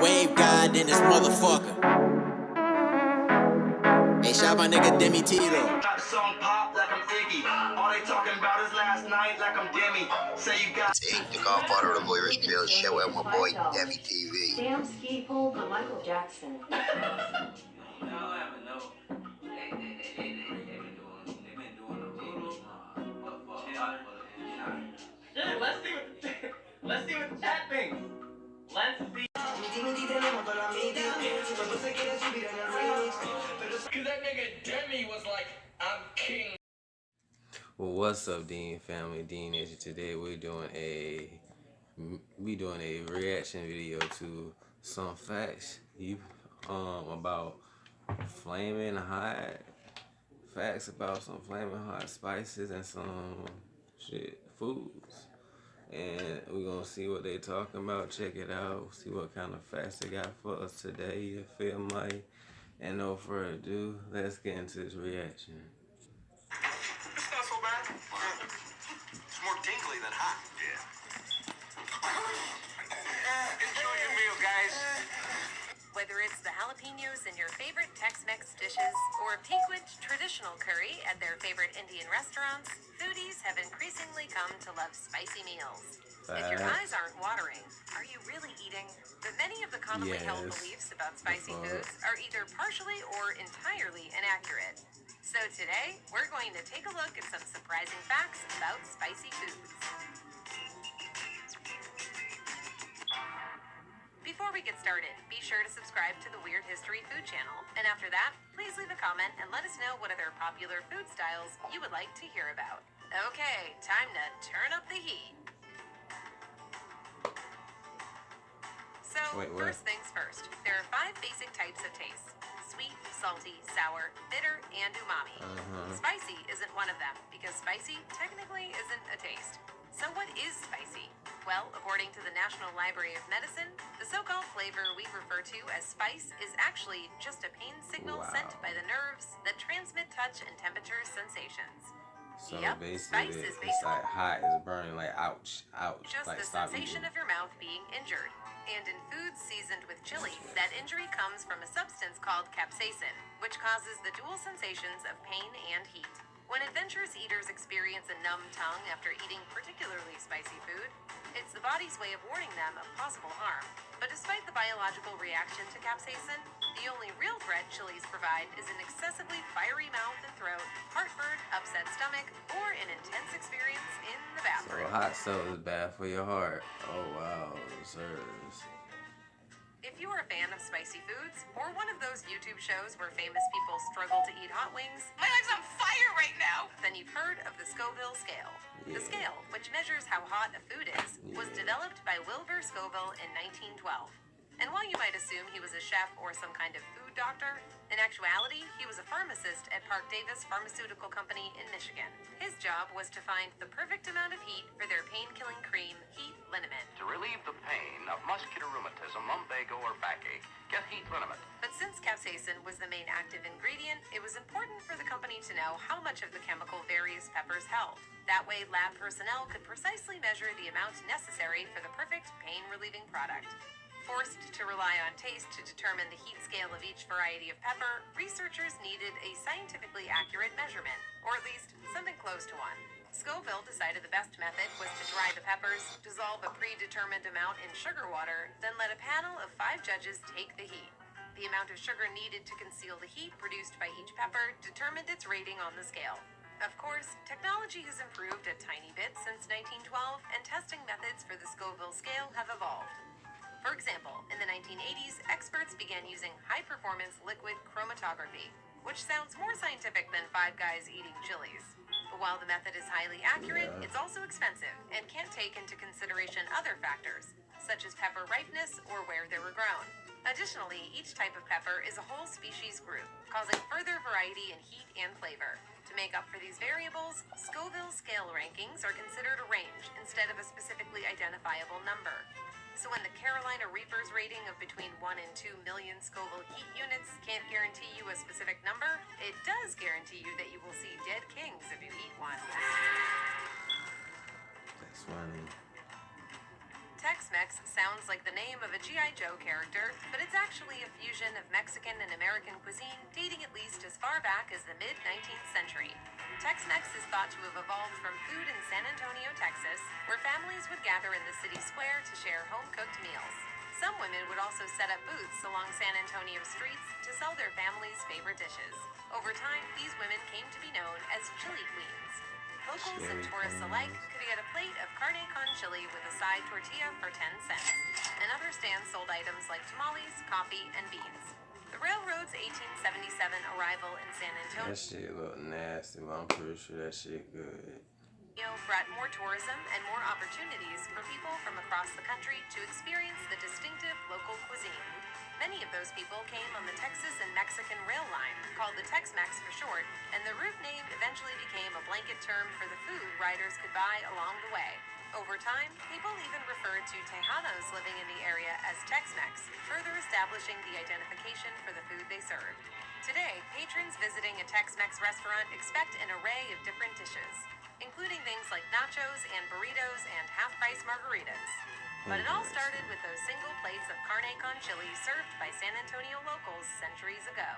wave god in this motherfucker. Hey, shout my nigga Demi Tito. Got song pop like I'm Iggy. All they talking about is last night like I'm Demi. Say you got The godfather of the Irish Trail show out my boy Demi TV. Damn ski pole for Michael Jackson. Let's see what the chat thinks. Let's see. Cause that nigga Demi was like, I'm king. Well, what's up, Dean family? Dean is here. Today we're doing a reaction video to some facts about flaming hot facts about some flaming hot spices and some foods. And we're gonna see what they talking about. Check it out. See what kind of facts they got for us today. You feel me? And no further ado, let's get into this reaction. It's not so bad. It's more tingly than hot. Yeah. Enjoy your meal, guys. Whether it's the jalapenos in your favorite Tex-Mex dishes or piquant traditional curry at their favorite Indian restaurants, foodies have increasingly come to love spicy meals. If your eyes aren't watering, are you really eating? But many of the commonly held beliefs about spicy foods are either partially or entirely inaccurate. So today, we're going to take a look at some surprising facts about spicy foods. Before we get started, be sure to subscribe to the Weird History Food channel. And after that, please leave a comment and let us know what other popular food styles you would like to hear about. Okay, time to turn up the heat. So, first things first, there are 5 basic types of taste: sweet, salty, sour, bitter, and umami. Spicy isn't one of them, because spicy technically isn't a taste. So what is spicy? Well, according to the National Library of Medicine, the so-called flavor we refer to as spice is actually just a pain signal sent by the nerves that transmit touch and temperature sensations. So basically, spice is basically like hot, it's burning, like ouch, ouch. Just like the sensation of your mouth being injured. And in foods seasoned with chili, that injury comes from a substance called capsaicin, which causes the dual sensations of pain and heat. When adventurous eaters experience a numb tongue after eating particularly spicy food, it's the body's way of warning them of possible harm. But despite the biological reaction to capsaicin, the only real threat chilies provide is an excessively fiery mouth and throat, heartburn, upset stomach, or an intense experience in the bathroom. So hot stuff is bad for your heart. Oh wow, sirs. If you are a fan of spicy foods, or one of those YouTube shows where famous people struggle to eat hot wings, my life's on fire right now, then you've heard of the Scoville scale. The scale, which measures how hot a food is, was developed by Wilbur Scoville in 1912. And while you might assume he was a chef or some kind of food doctor, in actuality, he was a pharmacist at Park Davis Pharmaceutical Company in Michigan. His job was to find the perfect amount of heat for their pain-killing cream, Heat Liniment. To relieve the pain of muscular rheumatism, lumbago, or backache, get Heat Liniment. But since capsaicin was the main active ingredient, it was important for the company to know how much of the chemical various peppers held. That way, lab personnel could precisely measure the amount necessary for the perfect pain-relieving product. Forced to rely on taste to determine the heat scale of each variety of pepper, researchers needed a scientifically accurate measurement, or at least something close to one. Scoville decided the best method was to dry the peppers, dissolve a predetermined amount in sugar water, then let a panel of 5 judges take the heat. The amount of sugar needed to conceal the heat produced by each pepper determined its rating on the scale. Of course, technology has improved a tiny bit since 1912, and testing methods for the Scoville scale have evolved. For example, in the 1980s, experts began using high-performance liquid chromatography, which sounds more scientific than 5 guys eating chilies. But while the method is highly accurate, it's also expensive and can't take into consideration other factors, such as pepper ripeness or where they were grown. Additionally, each type of pepper is a whole species group, causing further variety in heat and flavor. To make up for these variables, Scoville scale rankings are considered a range instead of a specifically identifiable number. So when the Carolina Reaper's rating of between 1 and 2 million Scoville heat units can't guarantee you a specific number, it does guarantee you that you will see dead kings if you eat one. That's funny. Tex-Mex Tex-Mex sounds like the name of a G.I. Joe character, but it's actually a fusion of Mexican and American cuisine dating at least as far back as the mid-19th century. Tex-Mex is thought to have evolved from food in San Antonio, Texas, where families would gather in the city square to share home-cooked meals. Some women would also set up booths along San Antonio streets to sell their family's favorite dishes. Over time, these women came to be known as chili queens. Locals and tourists alike could get a plate of carne con chili with a side tortilla for 10 cents, and other stands sold items like tamales, coffee, and beans. The railroad's 1877 arrival in San Antonio That shit look nasty, but I'm pretty sure that shit good. brought more tourism and more opportunities for people from across the country to experience the distinctive local cuisine. Many of those people came on the Texas and Mexican rail line, called the Tex-Mex for short, and the route name eventually became a blanket term for the food riders could buy along the way. Over time, people even referred to Tejanos living in the area as Tex-Mex, further establishing the identification for the food they served. Today, patrons visiting a Tex-Mex restaurant expect an array of different dishes, including things like nachos and burritos and half-price margaritas. But it all started with those single plates of carne con chili served by San Antonio locals centuries ago.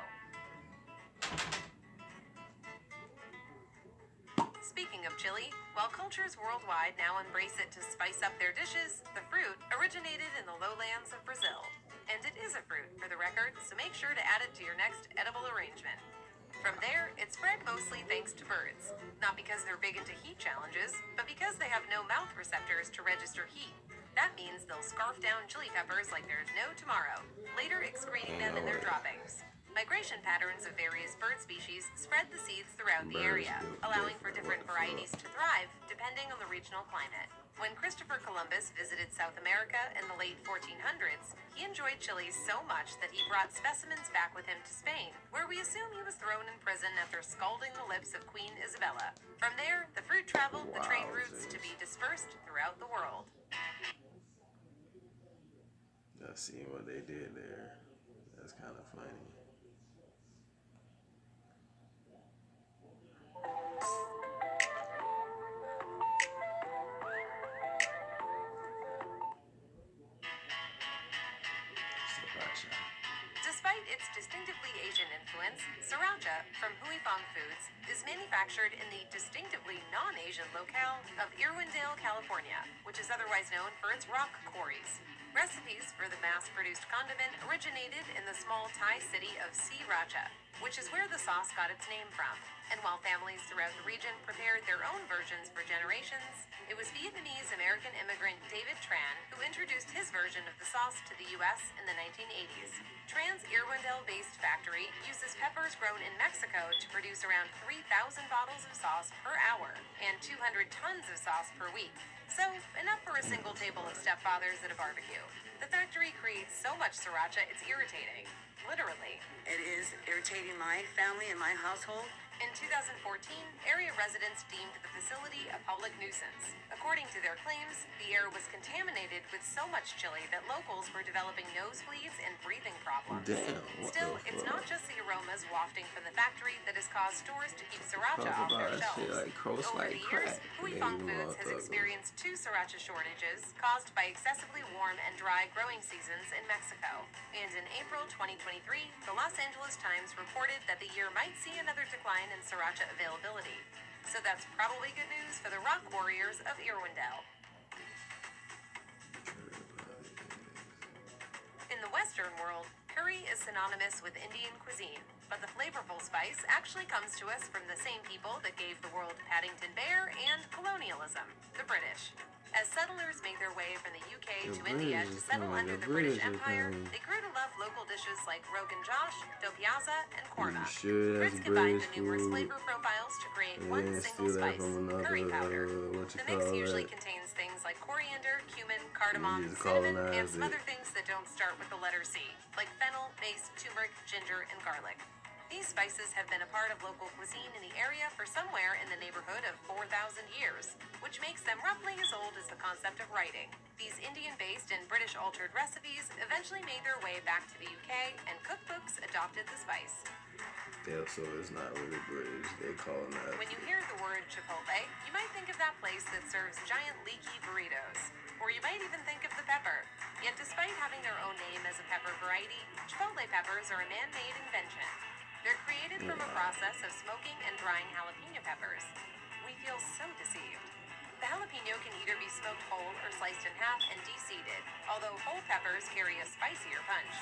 Speaking of chili, while cultures worldwide now embrace it to spice up their dishes, the fruit originated in the lowlands of Brazil. And it is a fruit, for the record, so make sure to add it to your next edible arrangement. From there, it spread mostly thanks to birds. Not because they're big into heat challenges, but because they have no mouth receptors to register heat. That means they'll scarf down chili peppers like there's no tomorrow, later excreting them in their droppings. Migration patterns of various bird species spread the seeds throughout the area, allowing for different varieties to thrive depending on the regional climate. When Christopher Columbus visited South America in the late 1400s, he enjoyed chilies so much that he brought specimens back with him to Spain, where we assume he was thrown in prison after scalding the lips of Queen Isabella. From there, the fruit traveled the trade routes to be dispersed throughout the world. I see what they did there. That's kind of funny. Sriracha. Despite its distinctively Asian influence, sriracha from Huifong Foods is manufactured in the distinctively non-Asian locale of Irwindale, California, which is otherwise known for its rock quarries. Recipes for the mass-produced condiment originated in the small Thai city of Sriracha, which is where the sauce got its name from. And while families throughout the region prepared their own versions for generations, it was Vietnamese-American immigrant David Tran who introduced his version of the sauce to the U.S. in the 1980s. Tran's Irwindale-based factory uses peppers grown in Mexico to produce around 3,000 bottles of sauce per hour and 200 tons of sauce per week. So, enough for a single table of stepfathers at a barbecue. The factory creates so much sriracha it's irritating. Literally. It is irritating my family and my household. In 2014, area residents deemed the facility a public nuisance. According to their claims, the air was contaminated with so much chili that locals were developing nosebleeds and breathing problems. Damn, Still, it's not just the aromas wafting from the factory that has caused stores to keep sriracha off their shelves. Like Over the years, Huifong Foods has experienced 2 sriracha shortages caused by excessively warm and dry growing seasons in Mexico. And in April 2023, the Los Angeles Times reported that the year might see another decline in sriracha availability. So that's probably good news for the rock warriors of Irwindale. In the Western world, curry is synonymous with Indian cuisine, but the flavorful spice actually comes to us from the same people that gave the world Paddington Bear and colonialism, the British. As settlers made their way from the UK to India to settle under the British Empire, they grew to love local dishes like Rogan Josh, do piazza, and korma. Brits combined the numerous flavor profiles to create one single spice, curry powder. The mix usually contains things like coriander, cumin, cardamom, cinnamon, and some other things that don't start with the letter C, like fennel, mace, turmeric, ginger, and garlic. These spices have been a part of local cuisine in the area for somewhere in the neighborhood of 4,000 years, which makes them roughly as old as the concept of writing. These Indian-based and British-altered recipes eventually made their way back to the UK, and cookbooks adopted the spice. Yeah, so it's not really British. They colonized. When you hear the word Chipotle, you might think of that place that serves giant leaky burritos. Or you might even think of the pepper. own name as a pepper variety, Chipotle peppers are a man-made invention. They're created from a process of smoking and drying jalapeno peppers. We feel so deceived. The jalapeno can either be smoked whole or sliced in half and de-seeded, although whole peppers carry a spicier punch.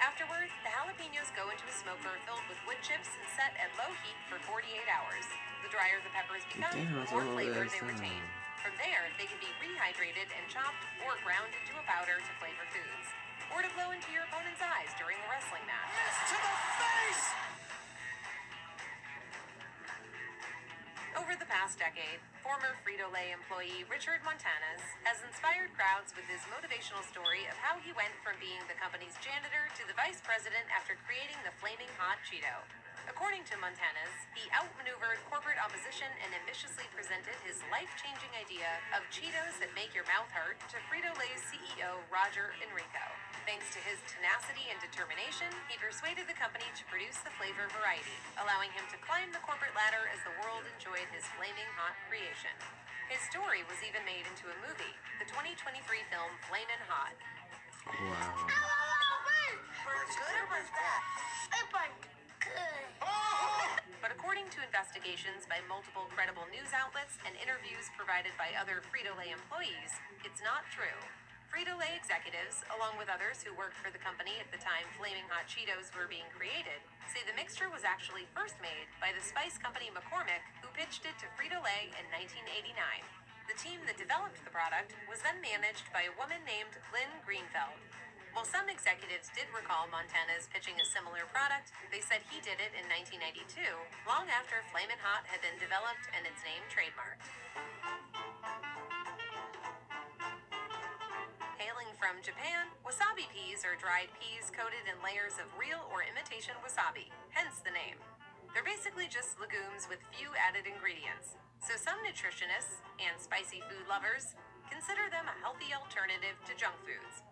Afterward, the jalapenos go into a smoker filled with wood chips and set at low heat for 48 hours. The drier the peppers become, the more flavor they retain. From there, they can be rehydrated and chopped or ground into a powder to flavor foods, or to blow into your opponent's eyes during a wrestling match. To the face! Over the past decade, former Frito-Lay employee Richard Montanez has inspired crowds with his motivational story of how he went from being the company's janitor to the vice president after creating the Flaming Hot Cheeto. According to Montanez, he outmaneuvered corporate opposition and ambitiously presented his life-changing idea of Cheetos that make your mouth hurt to Frito-Lay's CEO Roger Enrico. Thanks to his tenacity and determination, he persuaded the company to produce the flavor variety, allowing him to climb the corporate ladder as the world enjoyed his flaming hot creation. His story was even made into a movie, the 2023 film Flamin' Hot. Wow. Burns good or burns bad? It burned good. But according to investigations by multiple credible news outlets and interviews provided by other Frito-Lay employees, it's not true. Frito-Lay executives, along with others who worked for the company at the time Flaming Hot Cheetos were being created, say the mixture was actually first made by the spice company McCormick, who pitched it to Frito-Lay in 1989. The team that developed the product was then managed by a woman named Lynn Greenfeld. While some executives did recall Montanez pitching a similar product, they said he did it in 1992, long after Flamin' Hot had been developed and its name trademarked. Hailing from Japan, wasabi peas are dried peas coated in layers of real or imitation wasabi, hence the name. They're basically just legumes with few added ingredients, so some nutritionists and spicy food lovers consider them a healthy alternative to junk foods.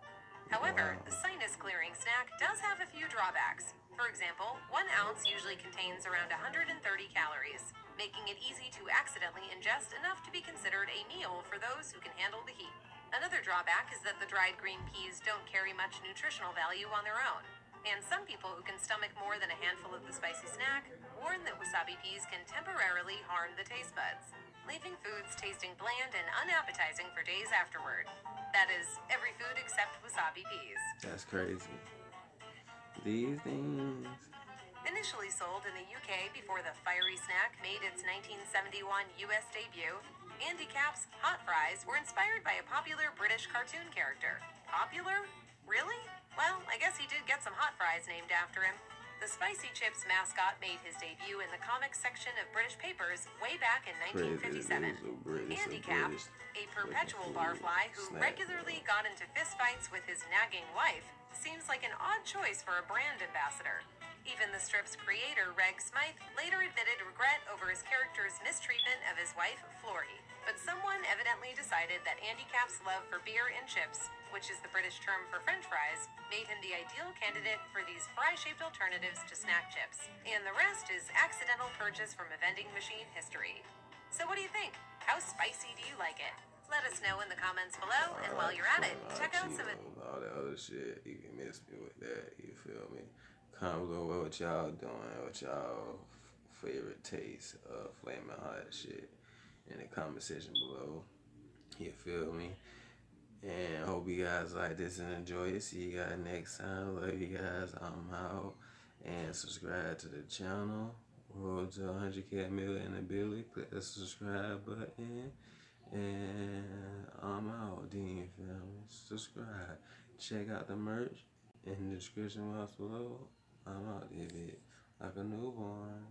However, the sinus-clearing snack does have a few drawbacks. For example, 1 ounce usually contains around 130 calories, making it easy to accidentally ingest enough to be considered a meal for those who can handle the heat. Another drawback is that the dried green peas don't carry much nutritional value on their own, and some people who can stomach more than a handful of the spicy snack warn that wasabi peas can temporarily harm the taste buds, leaving foods tasting bland and unappetizing for days afterward. That is, every food except wasabi peas. That's crazy. These things. Initially sold in the UK before the fiery snack made its 1971 US debut, Andy Capp's hot fries were inspired by a popular British cartoon character. Popular? Really? Well, I guess he did get some hot fries named after him. The Spicy Chips mascot made his debut in the comics section of British papers way back in 1957. Andy Capp, a perpetual barfly who regularly got into fistfights with his nagging wife, seems like an odd choice for a brand ambassador. Even the strip's creator, Reg Smythe, later admitted regret over his character's mistreatment of his wife, Flory. But someone evidently decided that Andy Capp's love for beer and chips, which is the British term for French fries, made him the ideal candidate for these fry-shaped alternatives to snack chips. And the rest is accidental purchase from a vending machine history. So what do you think? How spicy do you like it? Let us know in the comments below, and while you're at it, check out some of all that other shit. You can miss me with that. You feel me? Comment below what y'all doing, what y'all favorite taste of Flamin' Hot shit in the comment section below. You feel me? And hope you guys like this and enjoy it. See you guys next time. Love you guys. I'm out. And subscribe to the channel. Road to 100K million in the building. Click the subscribe button. And I'm out. Then you feel me? Subscribe. Check out the merch in the description box below. I'm out there, bitch. Like a newborn.